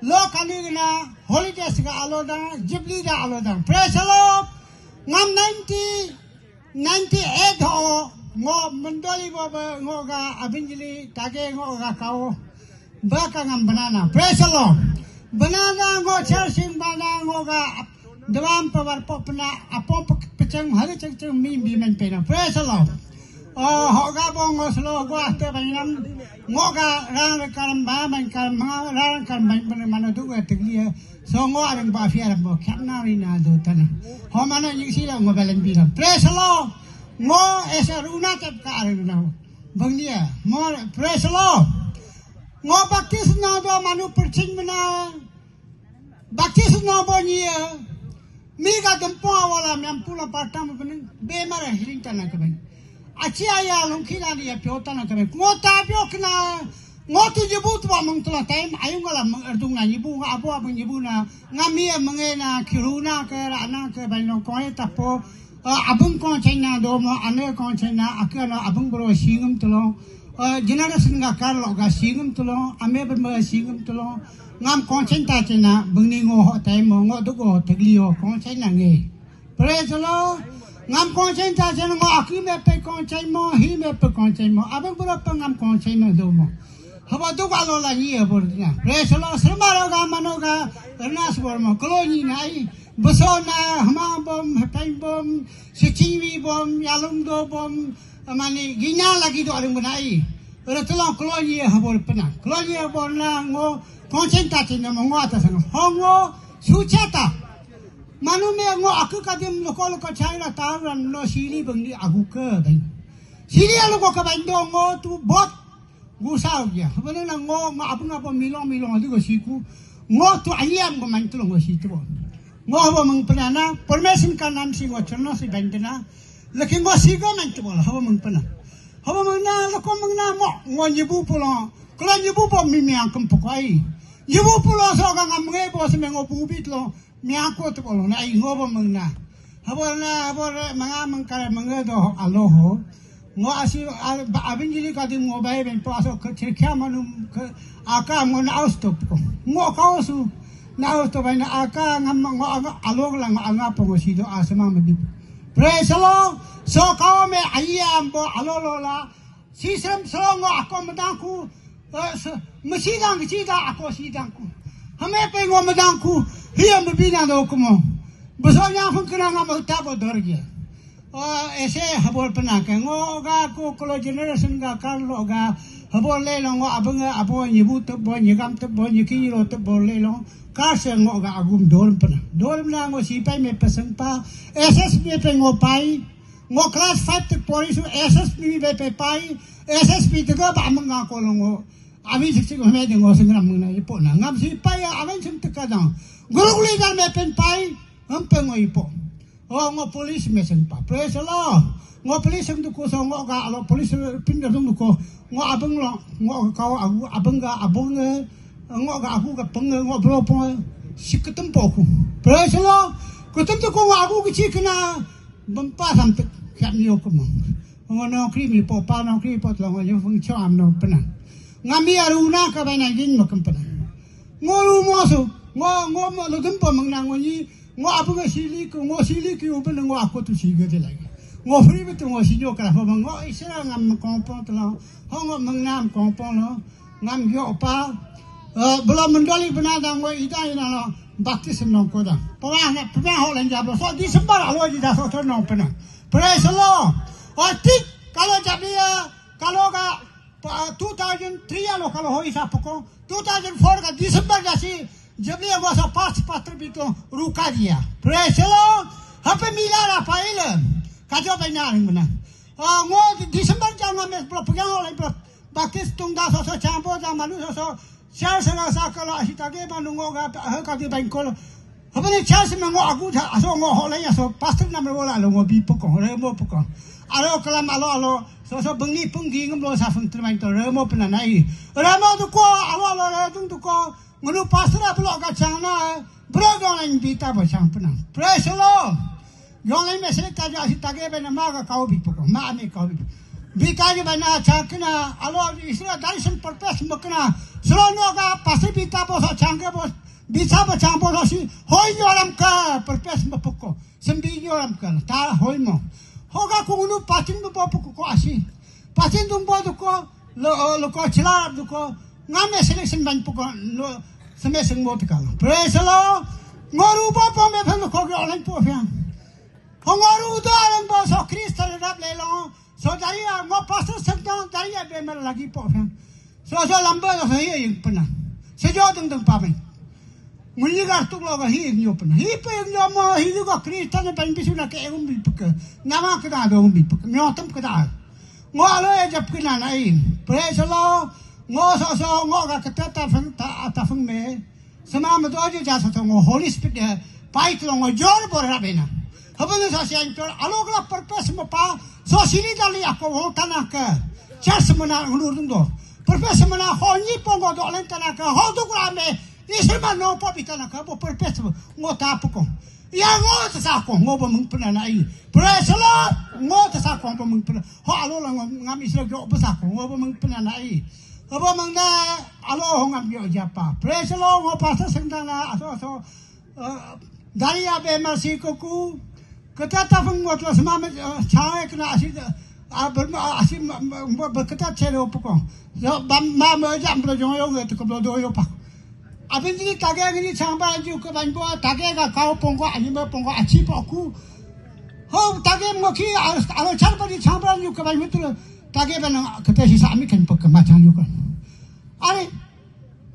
Lokanigana, holidays ga alodan, Ghibli ga alodan. Praise the Lord. Ngam 98 ho, ngo mendoli boba ngoga abinjili tage ngoga kau. Baka ngam banana. Praise the Lord. Banana ngo chersin banana ngoga dawam pawar popna apop pechang hari chang mi men pena. Praise the Lord. Hoga bongo slo gua te banam ngoga rang karam ba man karam rang karam ban mana tu ga tiglia so ngo arang ba fiar bo khamna ri na do tan ho mana yin si la ngo balen bi la praise the Lord ngo esa runa tap ka arang na banglia mo praise the Lord ngo baktis na do manu perchin mana baktis na bo ni mi ga dampo wala myam pula patam ban be mara hiling tan ka ban Achia longkina dia piota na kami. Ngota piokna ngotu jebut wa mengtula time ayung ngala erdung na nyibu abu abang nyibu na ngamia mengena kiruna ke rana ke banyo koi tapo abang kon china do mo ane kon china akana abang bro singum tulo generation ga karlo ga singum tulo ame ben singum tulo ngam kon china china bungni ngo ho time mo ngo du go teglio kon china nge praise the Lord ngam konsen ta chen ngo akime pe konsen mo hi me pe konsen mo abang bura pa ngam konsen mo do mo haba do ga lo la ni e bor na presolo semaro ga mano ga nas bor mo koloni nai bosona hama bom hatai bom sichiwi bom yalum do bom mani gina lagi do arung nai retlo koloni habor pana koloni bor na ngo konsen ta chen mo ngo ata sang hongo suchata Manu me ngo aku kadim lokol ko chaira taran no sili bangli aku ke dai sili alu ko ka bando ngo tu bot gusau ya bana na ngo ma abu na milong adu ko siku ngo tu ayam ko man tu ngo situ ngo ba mang panana permission kanan si ngo chana si bandana lekin ngo sigo man tu ha ba mang pana ha ba mang na lo ko mang na mo ngo nyibu pulo kala nyibu po mi mi ang kumpukai nyibu pulo so ka ngam nge bo se ngo bubit lo Miako tu kalau na ingobo mengna, habor mga mengkara mengedo aloho, ngo asih abin jadi kadim ngo bayi ben paso kerja manum aka ngo na ausstop ko, ngo kau su na ausstop bayi na aka ngam ngo aloh lang anga pongo sido asma medi. Praise the Lord, so kau me ayam bo alolola, sistem so ngo ako medangku, mesidang kita ako sidangku, hame pe ngo medangku. Hiam bina do kumo besonya fun kena ngam tabo dorge ese habor penaka ngo ga ko kolo generation ga karlo ga habor le lo ngo abanga abo nyibu to bo nyigam to bo nyiki ro to bo le lo ka se ngo ga agum dorm na ngo si pai me pesang pa ss me pe ngo pai ngo class 5 to police ss me pe pai ss me to ga ba manga ko lo ngo ami sik ko me de ngo singram na ipo na ngam si pai aven sim to ka dang Guru dan me pen pai hampeng ngo ipo ngo police me sen pa praise the Lord ngo police ng ko so ngo ga alo police pin da dung ko ngo abang lo ngo ka abang ga ngo ga aku ga peng ngo bro po siketem po ko praise the Lord ko tum to ko aku ki chikna bampa sam te khat ni ko mo ngo no kri mi po pa no kri po lo ngo fung cham no pana ngami aruna ka ba na jin mo kam pana ngo ru mo so ngo mo lo dum pa mang na ngo ni ngo apu ga sili ko uben ngo ako tu siga de lagi ngo free betu ngo si jo ka fa ngo isra ngam kompon tla ngo mang nam kompon lo ngam yo pa bela mendali benada ngo ida ina lo baptism no ko da pa ho lan ja bo so December alo ji da so to no pena praise the Lord tik kalau jadi kalau ga 2003 alo kalau ho isa poko 2004 ka December jasi जब ये वो सब पांच पत्र भी तो रुका दिया प्रेस लो हपे मिला रहा फाइल काजो पे ना रंग बना वो दिसंबर जाना में प्रोपगेंडा वाले बाकी तुंगा सो चांपो जा मालूम सो चार से ना साकला हितागे मालूंगो गा कागे बैंक को हपे ने चार से मंगो आगू था असो मंगो होले या सो पास्टर नंबर वाला लोगो भी पको रे मो पको आरो कलम आलो सो बंगी Pangi ngam lo sa fung termain to re mo pena nai re mo tu ko alo re tung tu ko Ngunu pasra pelok kacang na, beragam lain bita bacang pernah. Praise the Lord. Yang lain mesej kaji asyik tage bena maga kau bipoko, mak ame kau bipoko. Bika bana chakna alo isra daisen purpose makna slono ga pasibita bo changga bo bisa bo chang bo si hoi yoram ka purpose mapoko sembi yoram ka ta hoi mo hoga kunu patin bo ko asi patin dum bo ko lo ko chila ko ngame selection ban poko lo semeseng mo ka praise lo ngoru bo po me phem ko ga online po phyan hongoru da lang bo so kristal rap le lo so daria mo pastor sekdang daria be mer lagi po phyan so lamba so hi yung pana se jo dang pa men muni gar tu lo ga hi yung pana hi pe yung mo hi go kristal ban bisu na ke um bi pek nama ka da do bi pek myo tam ka da ngo lo e jap kina na in praise lo ngo so ngo ga ka ta phang me sama ma do je ja so ngo holy spirit pai tu ngo jor bor ra be na habang sa siya ito alog la purpose mo pa so sini dali ako ho tanaka church mo na hulurung do purpose mo na ho ni pongo do len tanaka ho do grame isma no po bitanaka po purpose mo ngo tapo ko ya ngo sa ko ngo ba mung puna na ai praise lo ngo sa ko ba mung puna ho alo la ngam islo go ba sa ko ngo ba mung puna na ai aba mang na alo ho ngam yo japa praise lo ngo pa sa senda na so daria be mercy ko ku kata tafung ngot lo sama chae kena asid asid berkata cero pokok ma ma jam lo jong yo ngot ko do yo pak abin ni tage ni changba ju ko ban bo tage ga kau pongko ani ma pongko achi poku ho tage mo ki alo char pa ni changba ju ko ban mutu tage ban kata si sami kan pok ma chang yo kan are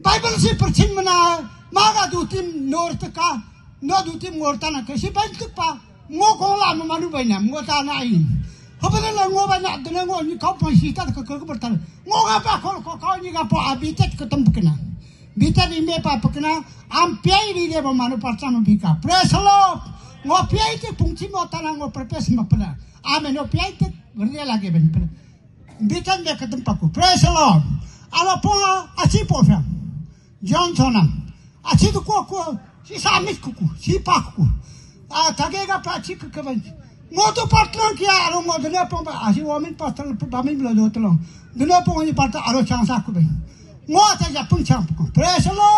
bible si perchin mana ma ga du tim north ka no du tim ngortana ka si ban pa ngo ko la ma manu ba na ngo ta na ai ho ba la ngo ba na de ngo ni ka pa si ta ka ka ba ta ngo ga pa ko ni ga pa abi ta ka tam kana bi ta ni me pa pa kana am pe ri de ba manu pa cha no bi ka praise lo ngo pe te pung chi mo ta na ngo purpose ma pa na amen no pe te re la ge ben bi ta ne ka tam pa ko praise lo ala po a chi po fa John Sonam a chi ko si sa mi ku si pa ku tage ga prachi ka ban moto patlan kia aro mo dene pong ba asi women pastal ba mi blo do tlo dene pong ni parta aro chang sa ku ben mo ta ja pung chang ku praise lo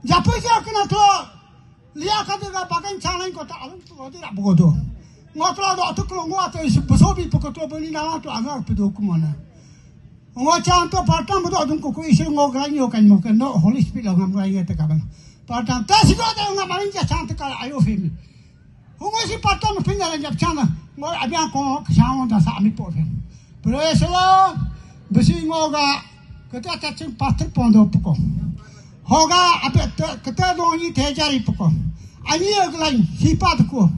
ja pu ja kana to lia ka de ga ba kan chang ko ta aro ko de ra bo do mo tlo do to ko mo ta is bo so bi po ko to bo ni na to anga pe do ku mo na ngo chang to parta mo do dun ko is ngo ga ni o kan mo kan no holy spirit ngam ga ye ta ka ban parta ta si go de ngam ma ni ja chang ta ka ayo fe mi Hungo si patang pindah dan jap cana, ngor abang ko kesawang dah sami poten. Praise lo, besi ngoga kita cacing pastor pondo poko. Hoga apa kita dongi tejari poko. Ani aglain si patku,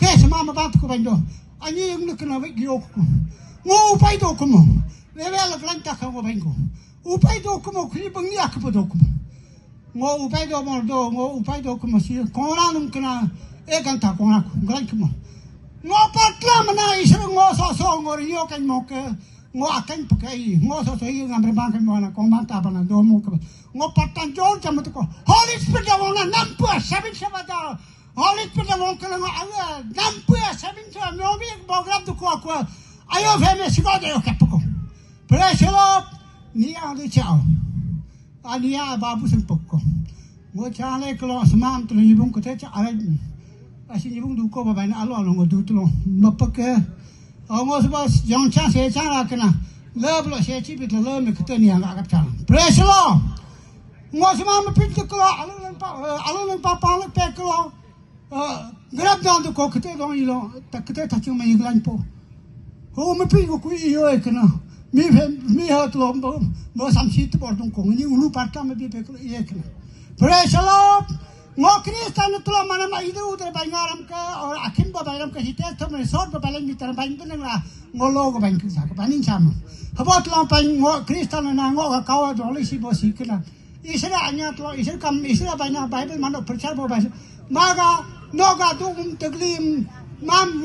kes mama patku bando. Ani yang nak kena giokku. Ngo upai do kumo, level aglain tak kau bangku. Upai do kumo kini bangi aku pada kumo. Ngo upai do mordo, ngo upai do kumo si korang nung kena ekan ta kong aku ngai kumo ngo patla mana isro ngo so ngo rio kan mo ke ngo akan pakai ngo so ngam rebang kan mo na kong manta bana do mo ke ngo patan jon jam to ko holy spirit wona nampu sabin sabada holy spirit wona kala ngo ala nampu sabin sa mo bi bo grab to ko ayo feme sigo de ko poko pressure ni ande chao ania babu sen poko ngo chale klo smam to ni bung ko te cha ara Asin ibu tu kau bawa na alo ngo tu tu bapa ke, ngo sebab yang cang saya cang lah kena, lep lo saya cipit lo lep kita ni yang agak cang. Praise lo, ngo sebab mepintu kalau alo lempa palak pe kalau grab down tu kau kita dong ilo, tak kita tak cuma iklan po. Ho mepintu ku iyo kena, mi hat lo bo samsi tu bordong kau ni ulu parta mepi pe kalau iyo kena. Praise lo. Ngo Kristan tu mana ma ide udah bangaram ka or akin ba bangaram ka hitet tu mana sort ba balang bitar bang penang lah ngolo ko bang kisa ka paning sama habot lang pang ngo Kristan na ngo ka kawa doli si bosi kena isra anya tu isra kam isra bana Bible mano percaya ba maga noga tu teglim mam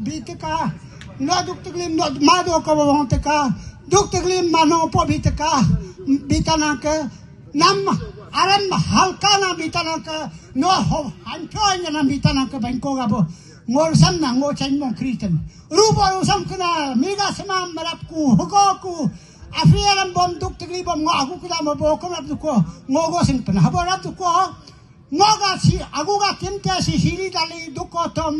biteka no duk teglim no mado ka ba teka duk teglim mano po biteka bitana ka nam aran halka na bitana ka no ho hancho na bitana ka bangko ga bo ngor sam na ngo chen mong Christian rupa ru sam kana mega sama marap ku hugo afiaram bom duk tigli bom ngo aku kula mo bo ko rap ko ngo go sing pan habo rap ko ngo ga si aku ga kim ta si sili dali duk ko tom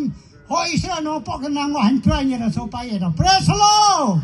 ho isra no pok na ngo han try ni na so pa ye no praise the Lord